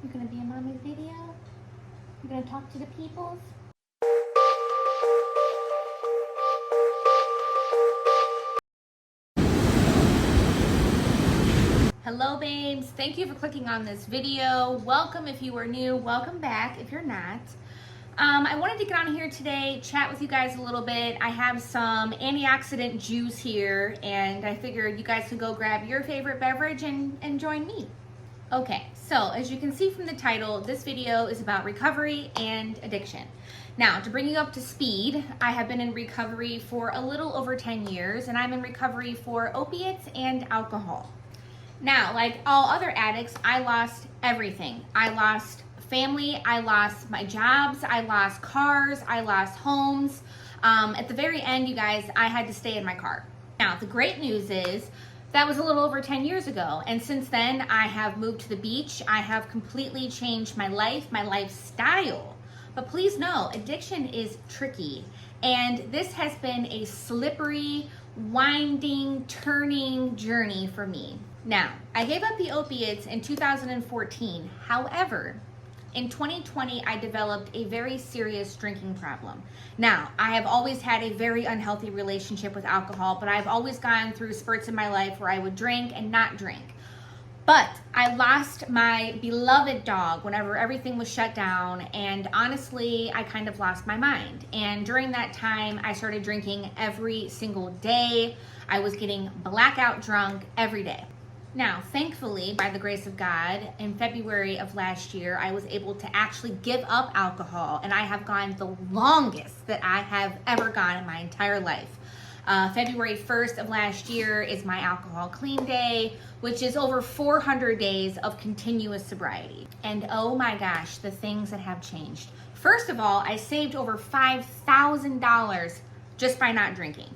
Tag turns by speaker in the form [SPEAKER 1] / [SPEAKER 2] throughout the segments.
[SPEAKER 1] You're gonna be in mommy's video? You're gonna talk to the peoples? Hello babes, thank you for clicking on this video. Welcome if you are new, welcome back if you're not. I wanted to get on here today, chat with you guys a little bit. I have some antioxidant juice here and I figured you guys could go grab your favorite beverage and join me. Okay, so as you can see from the title, this video is about recovery and addiction. Now, to bring you up to speed, I have been in recovery for a little over 10 years and I'm in recovery for opiates and alcohol. Now, like all other addicts, I lost everything. I lost family, I lost my jobs, I lost cars, I lost homes. At the very end, you guys, I had to stay in my car. Now, the great news is that was a little over 10 years ago. And since then, I have moved to the beach. I have completely changed my life, my lifestyle. But please know, addiction is tricky. And this has been a slippery, winding, turning journey for me. Now, I gave up the opiates in 2014. However, in 2020, I developed a very serious drinking problem. Now, I have always had a very unhealthy relationship with alcohol, but I've always gone through spurts in my life where I would drink and not drink. But I lost my beloved dog whenever everything was shut down, and honestly, I kind of lost my mind. And during that time, I started drinking every single day. I was getting blackout drunk every day. Now, thankfully, by the grace of God, in February of last year, I was able to actually give up alcohol, and I have gone the longest that I have ever gone in my entire life. February 1st of last year is my alcohol clean day, which is over 400 days of continuous sobriety. And oh my gosh, the things that have changed. First of all, I saved over $5,000 just by not drinking.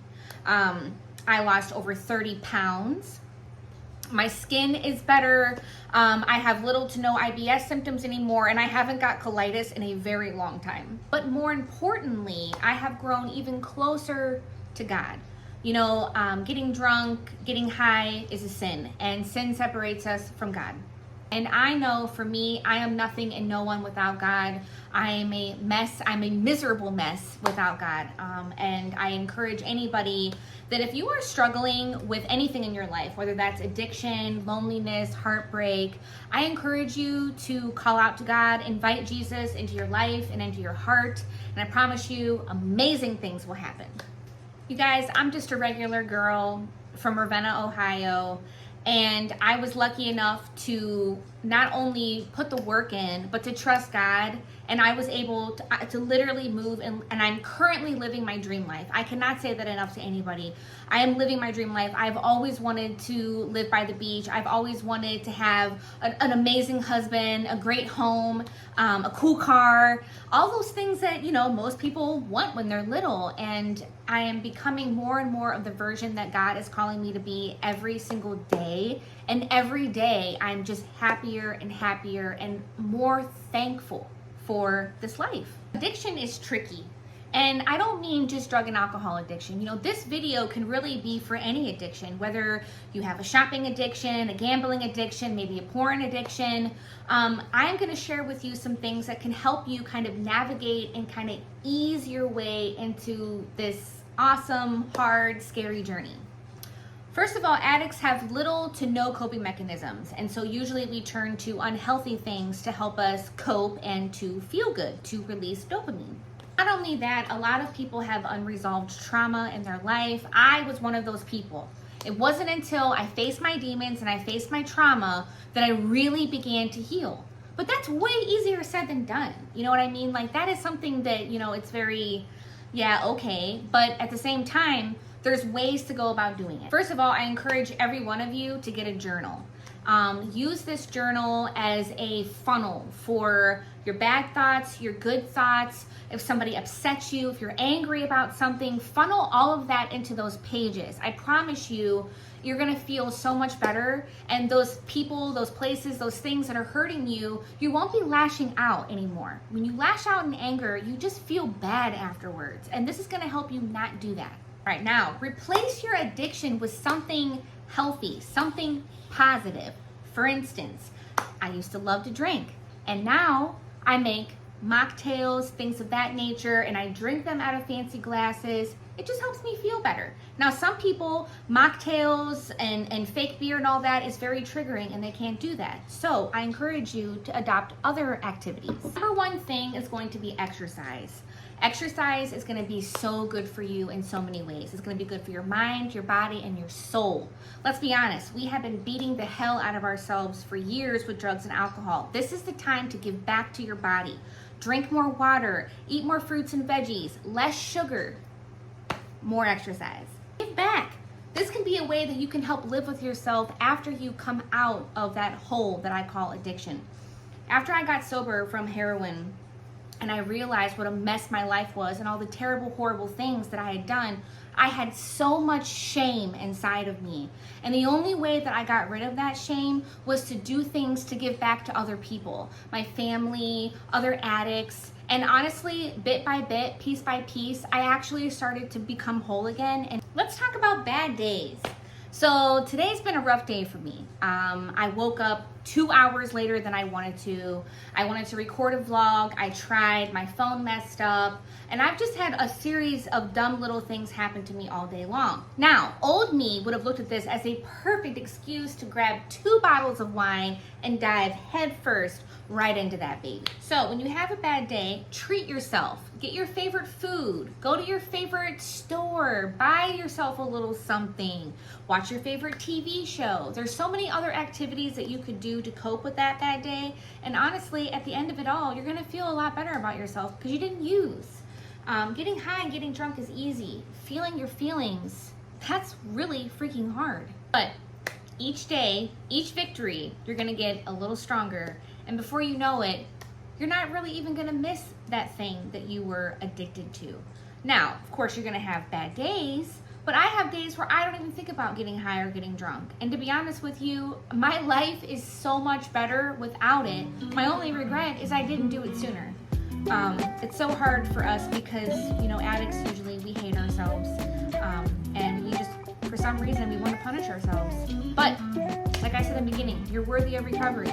[SPEAKER 1] I lost over 30 pounds. My skin is better. I have little to no IBS symptoms anymore, and I haven't got colitis in a very long time. But more importantly, I have grown even closer to God. You know, getting drunk, getting high is a sin, and sin separates us from God. And I know for me, I am nothing and no one without God. I am a mess. I'm a miserable mess without God. And I encourage anybody that if you are struggling with anything in your life, whether that's addiction, loneliness, heartbreak, I encourage you to call out to God, invite Jesus into your life and into your heart. And I promise you, amazing things will happen. You guys, I'm just a regular girl from Ravenna, Ohio. And I was lucky enough to not only put the work in, but to trust God. And I was able to literally move, and I'm currently living my dream life. I cannot say that enough to anybody. I am living my dream life. I've always wanted to live by the beach. I've always wanted to have an amazing husband, a great home, a cool car, all those things that, you know, most people want when they're little. And I am becoming more and more of the version that God is calling me to be every single day. And every day I'm just happier and happier and more thankful for this life. Addiction is tricky. And I don't mean just drug and alcohol addiction. You know, this video can really be for any addiction, whether you have a shopping addiction, a gambling addiction, maybe a porn addiction. I'm going to share with you some things that can help you kind of navigate and kind of ease your way into this awesome, hard, scary journey. First of all, addicts have little to no coping mechanisms, and so usually we turn to unhealthy things to help us cope and to feel good, to release dopamine. Not only that, a lot of people have unresolved trauma in their life. I was one of those people. It wasn't until I faced my demons and I faced my trauma that I really began to heal. But that's way easier said than done. You know what I mean? Like, that is something that, you know, it's very, yeah, okay. But at the same time, there's ways to go about doing it. First of all, I encourage every one of you to get a journal. Use this journal as a funnel for your bad thoughts, your good thoughts. If somebody upsets you, if you're angry about something, funnel all of that into those pages. I promise you, you're gonna feel so much better. And those people, those places, those things that are hurting you, you won't be lashing out anymore. When you lash out in anger, you just feel bad afterwards. And this is gonna help you not do that. All right, now replace your addiction with something healthy, something positive. For instance, I used to love to drink. And now I make mocktails, things of that nature, and I drink them out of fancy glasses. It just helps me feel better. Now, some people, mocktails and fake beer and all that is very triggering and they can't do that. So I encourage you to adopt other activities. Number one thing is going to be exercise. Exercise is going to be so good for you in so many ways. It's going to be good for your mind, your body, and your soul. Let's be honest, we have been beating the hell out of ourselves for years with drugs and alcohol. This is the time to give back to your body. Drink more water, eat more fruits and veggies, less sugar, more exercise. Give back. This can be a way that you can help live with yourself after you come out of that hole that I call addiction. After I got sober from heroin and I realized what a mess my life was and all the terrible, horrible things that I had done, I had so much shame inside of me. And the only way that I got rid of that shame was to do things to give back to other people, my family, other addicts. And honestly, bit by bit, piece by piece, I actually started to become whole again. And let's talk about bad days. So today's been a rough day for me. I woke up 2 hours later than I wanted to. I wanted to record a vlog. I tried, my phone messed up, and I've just had a series of dumb little things happen to me all day long. Now, old me would have looked at this as a perfect excuse to grab 2 bottles of wine and dive headfirst right into that baby. So when you have a bad day, treat yourself. Get your favorite food. Go to your favorite store. Buy yourself a little something. Watch your favorite TV show. There's so many other activities that you could do to cope with that bad day. And honestly, at the end of it all, you're gonna feel a lot better about yourself because you didn't use. Getting high and getting drunk is easy. Feeling your feelings, that's really freaking hard. But each day, each victory, you're gonna get a little stronger. And before you know it, you're not really even gonna miss that thing that you were addicted to. Now, of course, you're gonna have bad days, but I have days where I don't even think about getting high or getting drunk. And to be honest with you, my life is so much better without it. My only regret is I didn't do it sooner. It's so hard for us because, you know, addicts usually, we hate ourselves. And we just, for some reason, we want to punish ourselves. But, like I said in the beginning, you're worthy of recovery.